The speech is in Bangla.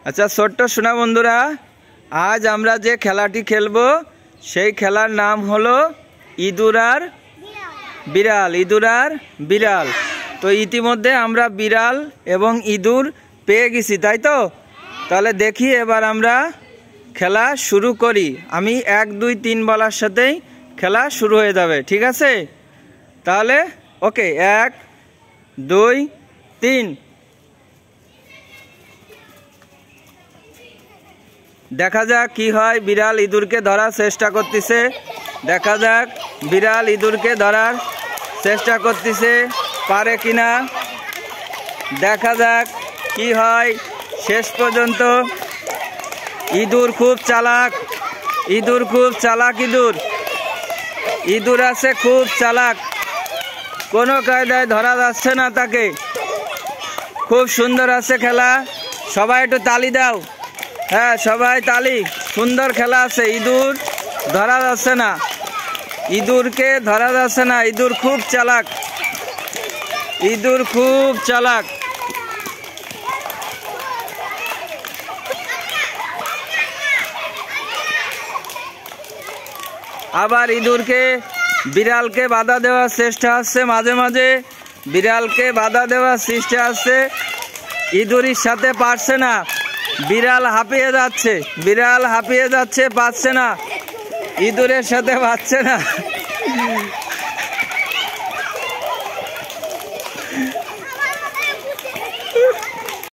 আচ্ছা ছোট্ট সোনা বন্ধুরা, আজ আমরা যে খেলাটি খেলবো সেই খেলার নাম হলো ইঁদুর আর বিড়াল। ইঁদুর আর বিড়াল। তো ইতিমধ্যে আমরা বিড়াল এবং ইঁদুর পেয়ে গেছি, তাই তো? তাহলে দেখি এবার আমরা খেলা শুরু করি। আমি 1 2 3 বলার সাথেই খেলা শুরু হয়ে যাবে, ঠিক আছে? তাহলে ওকে, 1 2 3। দেখা যাক কি হয়। বিড়াল ইঁদুরকে ধরার চেষ্টা করতেছে। দেখা যাক বিড়াল ইঁদুরকে ধরার চেষ্টা করতেছে, পারে কিনা। দেখা যাক কি হয় শেষ পর্যন্ত। ইঁদুর খুব চালাক, ইঁদুর খুব চালাক। ইঁদুর আছে খুব চালাক, কোনো কায়দায় ধরা যাচ্ছে না তাকে। খুব সুন্দর আছে খেলা, সবাই একটু তালি দাও। হ্যাঁ সবাই তালি। সুন্দর খেলা আছে। ইঁদুর ধরা যাচ্ছে না, ইঁদুরকে ধরা যাচ্ছে না। ইঁদুর খুব চালাক, ইঁদুর খুব চালাক। আবার ইঁদুরকে বিড়ালকে বাধা দেওয়ার চেষ্টা আসছে, মাঝে মাঝে বিড়ালকে বাধা দেওয়ার চেষ্টা আসছে। ইঁদুরের সাথে পারছে না, বিড়াল হাঁপিয়ে যাচ্ছে, বিড়াল হাঁপিয়ে যাচ্ছে, পারছে না, ইঁদুরের সাথে পারছে না।